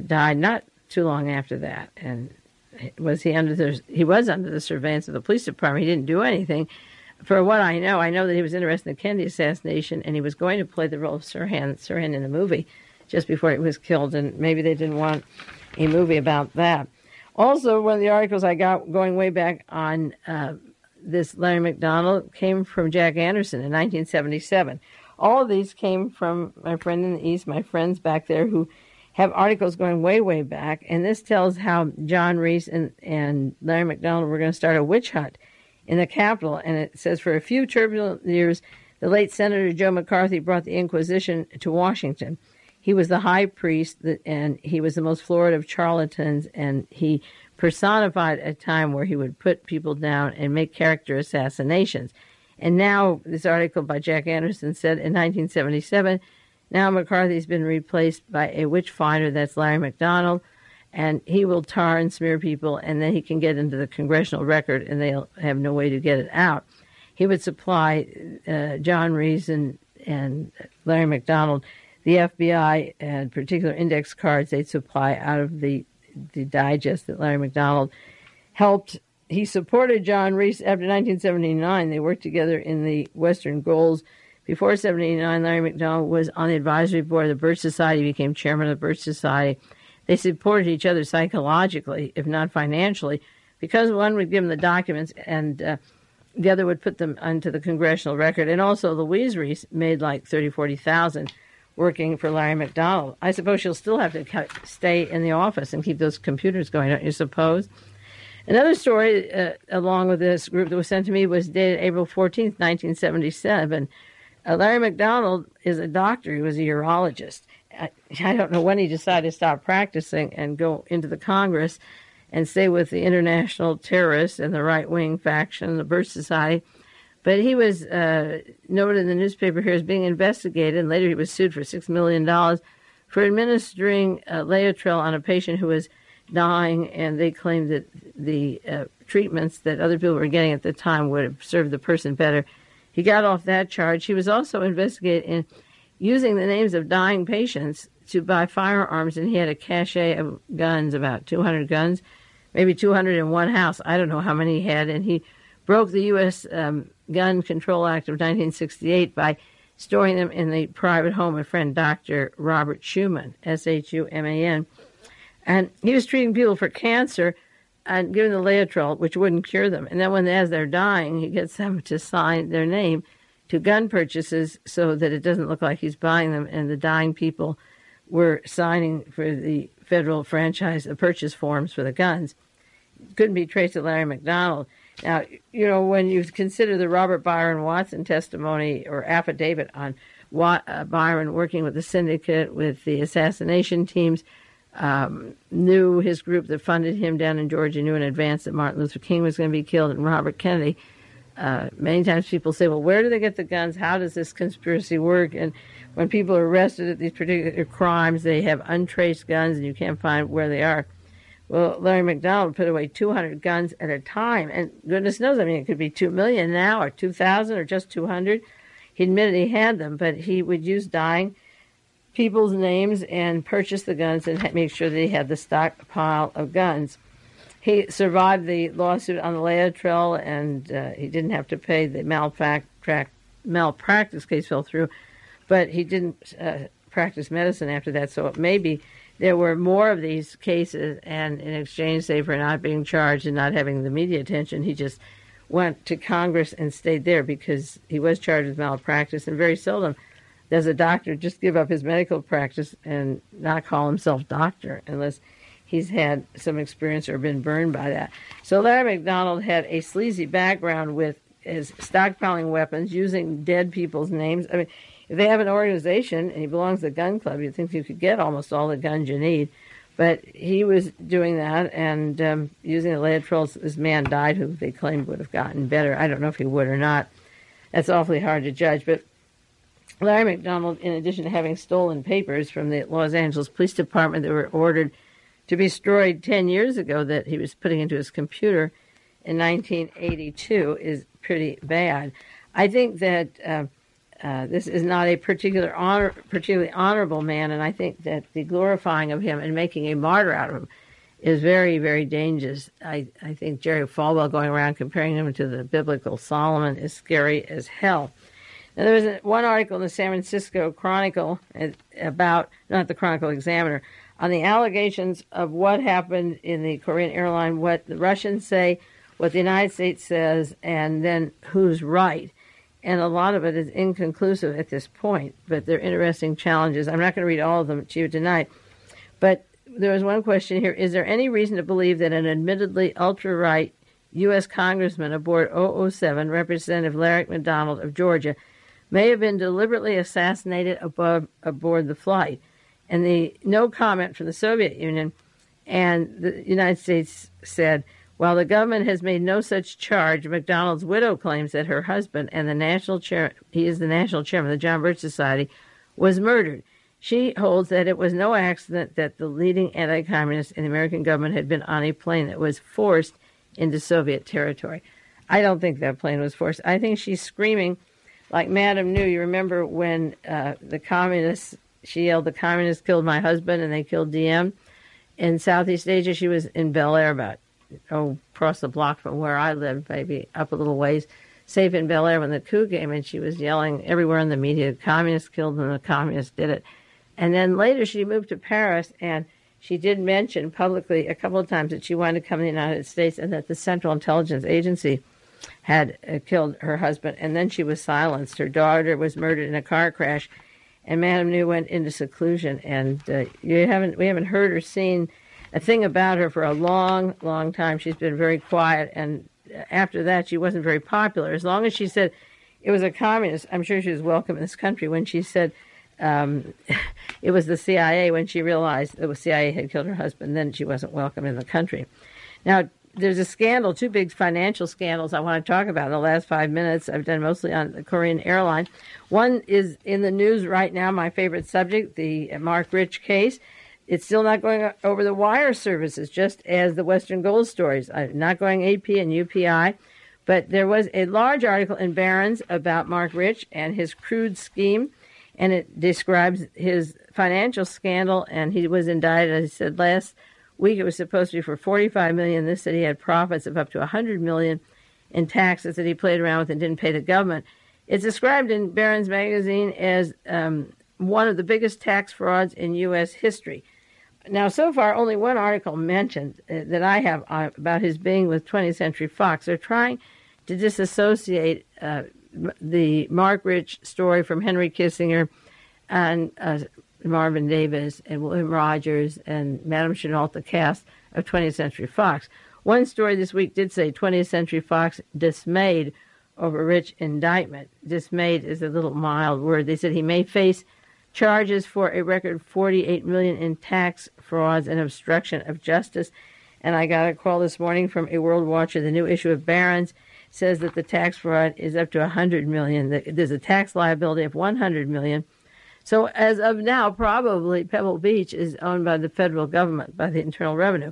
died not too long after that. And he was under the surveillance of the police department. He didn't do anything. For what I know that he was interested in the Kennedy assassination, and he was going to play the role of Sirhan in the movie just before he was killed, and maybe they didn't want a movie about that. Also, one of the articles I got going way back on this Larry MacDonald came from Jack Anderson in 1977. All of these came from my friend in the East, my friends back there who have articles going way, way back. And this tells how John Reese and Larry MacDonald were going to start a witch hunt in the Capitol. And it says, for a few turbulent years, the late Senator Joe McCarthy brought the Inquisition to Washington. He was the high priest, and he was the most florid of charlatans, and he personified a time where he would put people down and make character assassinations. And now, this article by Jack Anderson said in 1977, now McCarthy's been replaced by a witch finder, that's Larry MacDonald, and he will tar and smear people, and then he can get into the congressional record, and they'll have no way to get it out. He would supply John Reese and Larry MacDonald the FBI and particular index cards they'd supply out of the digest that Larry MacDonald helped. He supported John Reese after 1979. They worked together in the Western Goals. Before 79, Larry MacDonald was on the advisory board of the Birch Society. He became chairman of the Birch Society. They supported each other psychologically, if not financially, because one would give them the documents and the other would put them onto the congressional record. And also Louise Reese made like $30,000-$40,000 working for Larry MacDonald. I suppose she'll still have to stay in the office and keep those computers going, don't you suppose? Another story along with this group that was sent to me was dated April 14th, 1977. Larry MacDonald is a doctor. He was a urologist. I don't know when he decided to stop practicing and go into the Congress and stay with the international terrorists and the right-wing faction, the Birch Society. But he was noted in the newspaper here as being investigated, and later he was sued for $6 million for administering Laetrile on a patient who was dying, and they claimed that the treatments that other people were getting at the time would have served the person better. He got off that charge. He was also investigated in using the names of dying patients to buy firearms, and he had a cache of guns, about 200 guns, maybe 200 in one house. I don't know how many he had, and he broke the U.S. Gun Control Act of 1968 by storing them in the private home of friend Dr. Robert Schuman, Schuman. And he was treating people for cancer and giving the Laetrile, which wouldn't cure them. And then as they're dying, he gets them to sign their name to gun purchases so that it doesn't look like he's buying them. And the dying people were signing for the federal franchise purchase forms for the guns. Couldn't be traced to Larry MacDonald. Now, when you consider the Robert Byron Watson testimony or affidavit on Byron working with the syndicate, with the assassination teams, knew his group that funded him down in Georgia, knew in advance that Martin Luther King was going to be killed and Robert Kennedy. Many times people say, well, where do they get the guns? How does this conspiracy work? And when people are arrested at these particular crimes, they have untraced guns and you can't find where they are. Well, Larry MacDonald put away 200 guns at a time, and goodness knows, it could be 2 million now or 2,000 or just 200. He admitted he had them, but he would use dying people's names and purchase the guns and make sure that he had the stockpile of guns. He survived the lawsuit on the Laetrile, and he didn't have to pay. The malpractice case fell through, but he didn't practice medicine after that, so maybe there were more of these cases, and in exchange, say, for not being charged and not having the media attention, he just went to Congress and stayed there because he was charged with malpractice, and very seldom does a doctor just give up his medical practice and not call himself doctor unless he's had some experience or been burned by that. So Larry MacDonald had a sleazy background with his stockpiling weapons, using dead people's names. If they have an organization and he belongs to the gun club, you'd think you could get almost all the guns you need. But he was doing that and using the Laetrile. This man died who they claimed would have gotten better. I don't know if he would or not. That's awfully hard to judge. But Larry MacDonald, in addition to having stolen papers from the Los Angeles Police Department that were ordered to be destroyed 10 years ago that he was putting into his computer in 1982, is pretty bad. I think that this is not a particularly honorable man, and I think that the glorifying of him and making a martyr out of him is very, very dangerous. I think Jerry Falwell going around comparing him to the biblical Solomon is scary as hell. Now, there was one article in the San Francisco Chronicle about, not the Chronicle Examiner, on the allegations of what happened in the Korean airline, what the Russians say, what the United States says, and then who's right. And a lot of it is inconclusive at this point, but they're interesting challenges. I'm not going to read all of them to you tonight, but there was one question here. Is there any reason to believe that an admittedly ultra-right U.S. congressman aboard 007, Representative Larry MacDonald of Georgia, may have been deliberately assassinated aboard the flight? And no comment from the Soviet Union, and the United States said, while the government has made no such charge, MacDonald's widow claims that her husband and the national chair, he is the national chairman of the John Birch Society, was murdered. She holds that it was no accident that the leading anti-communist in the American government had been on a plane that was forced into Soviet territory. I don't think that plane was forced. I think she's screaming like Madame New. You remember when the communists, she yelled, "The communists killed my husband and they killed DM." In Southeast Asia, she was in Bel Air, about across the block from where I lived, maybe up a little ways, safe in Bel Air when the coup came, and she was yelling everywhere in the media, "The communists killed them, the communists did it." And then later she moved to Paris, and she did mention publicly a couple of times that she wanted to come to the United States and that the Central Intelligence Agency had killed her husband, and then she was silenced. Her daughter was murdered in a car crash, and Madame New went into seclusion, and we haven't heard or seen a thing about her for a long, long time. She's been very quiet, and after that, she wasn't very popular. As long as she said it was a communist, I'm sure she was welcome in this country. When she said it was the CIA, when she realized the CIA had killed her husband, then she wasn't welcome in the country. Now, there's a scandal, two big financial scandals I want to talk about in the last 5 minutes. I've done mostly on the Korean airline. One is in the news right now, my favorite subject, the Mark Rich case. It's still not going over the wire services, just as the Western Gold stories, not going AP and UPI. But there was a large article in Barron's about Mark Rich and his crude scheme, and it describes his financial scandal, and he was indicted, as I said last week. It was supposed to be for $45 million. This said he had profits of up to $100 million in taxes that he played around with and didn't pay the government. It's described in Barron's magazine as one of the biggest tax frauds in U.S. history. Now, so far, only one article mentioned that I have about his being with 20th Century Fox. They're trying to disassociate the Mark Rich story from Henry Kissinger and Marvin Davis and William Rogers and Madame Chenault, the cast of 20th Century Fox. One story this week did say 20th Century Fox dismayed over Rich indictment. Dismayed is a little mild word. They said he may face charges for a record $48 million in tax frauds and obstruction of justice. And I got a call this morning from a world watcher. The new issue of Barron's says that the tax fraud is up to $100 million. There's a tax liability of $100 million. So as of now, probably Pebble Beach is owned by the federal government, by the Internal Revenue,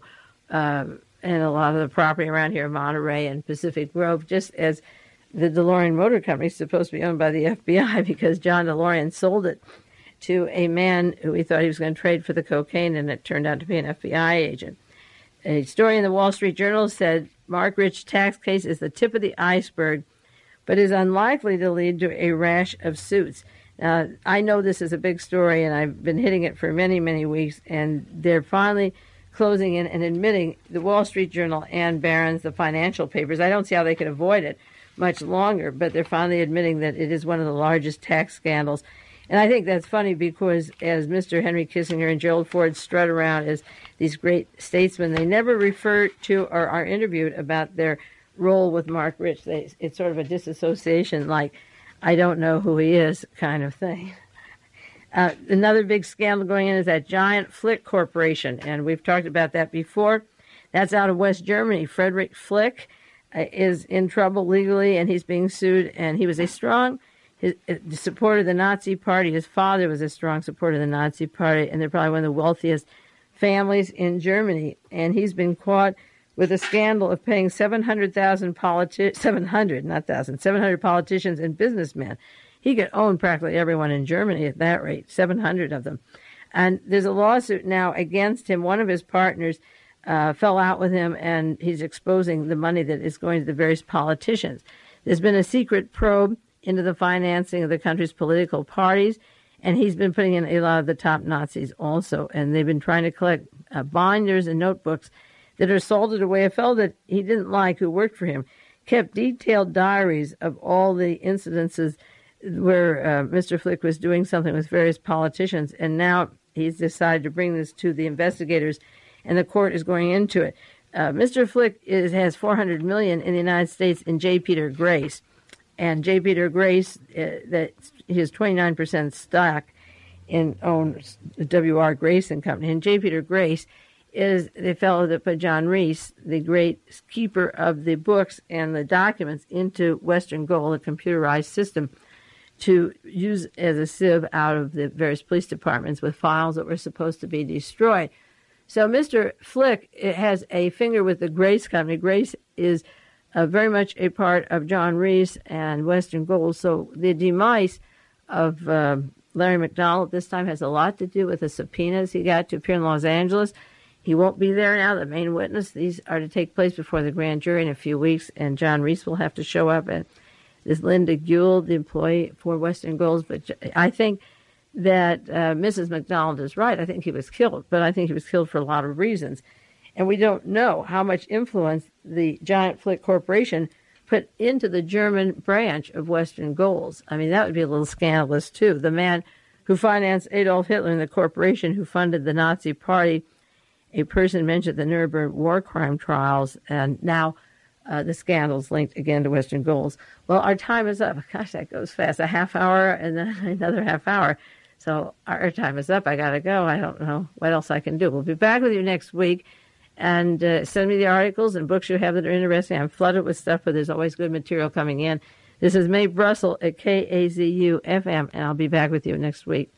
and a lot of the property around here, Monterey and Pacific Grove, just as the DeLorean Motor Company is supposed to be owned by the FBI because John DeLorean sold it to a man who he thought he was going to trade for the cocaine, and it turned out to be an FBI agent. A story in the Wall Street Journal said Mark Rich tax case is the tip of the iceberg, but is unlikely to lead to a rash of suits. Now, I know this is a big story, and I've been hitting it for many, many weeks, and they're finally closing in and admitting, the Wall Street Journal and Barron's, the financial papers. I don't see how they could avoid it much longer, but they're finally admitting that it is one of the largest tax scandals. And I think that's funny because as Mr. Henry Kissinger and Gerald Ford strut around as these great statesmen, they never refer to or are interviewed about their role with Mark Rich. It's sort of a disassociation, like, I don't know who he is kind of thing. Another big scandal going in is that giant Flick Corporation, and we've talked about that before. That's out of West Germany. Friedrich Flick is in trouble legally, and he's being sued, and he was a strong supporter of the Nazi Party. His father was a strong supporter of the Nazi Party, and they're probably one of the wealthiest families in Germany. And he's been caught with a scandal of paying 700 politicians and businessmen. He could own practically everyone in Germany at that rate, 700 of them. And there's a lawsuit now against him. One of his partners fell out with him, and he's exposing the money that is going to the various politicians. There's been a secret probe into the financing of the country's political parties, and he's been putting in a lot of the top Nazis also, and they've been trying to collect binders and notebooks that are salted away. A fellow that he didn't like, who worked for him, kept detailed diaries of all the incidences where Mr. Flick was doing something with various politicians, and now he's decided to bring this to the investigators, and the court is going into it. Mr. Flick has $400 million in the United States in J. Peter Grace. And J. Peter Grace, that he has 29% stock in owns the W.R. Grace and Company. And J. Peter Grace is the fellow that put John Reese, the great keeper of the books and the documents, into Western Gold, a computerized system, to use as a sieve out of the various police departments with files that were supposed to be destroyed. So Mr. Flick has a finger with the Grace Company. Grace is very much a part of John Reese and Western Gold. So the demise of Larry MacDonald this time has a lot to do with the subpoenas he got to appear in Los Angeles. He won't be there now, the main witness. These are to take place before the grand jury in a few weeks, and John Reese will have to show up. And this Linda Gould, the employee for Western Gold. But I think that Mrs. MacDonald is right. I think he was killed, but I think he was killed for a lot of reasons. And we don't know how much influence the giant Flick Corporation put into the German branch of Western Gold. I mean, that would be a little scandalous, too. The man who financed Adolf Hitler and the corporation who funded the Nazi Party a person mentioned the Nuremberg war crime trials, and now the scandals linked again to Western goals. Well, our time is up. Gosh, that goes fast. A half hour and then another half hour. So our time is up. I got to go. I don't know what else I can do. We'll be back with you next week. And send me the articles and books you have that are interesting. I'm flooded with stuff, but there's always good material coming in. This is Mae Brussell at KAZU-FM, and I'll be back with you next week.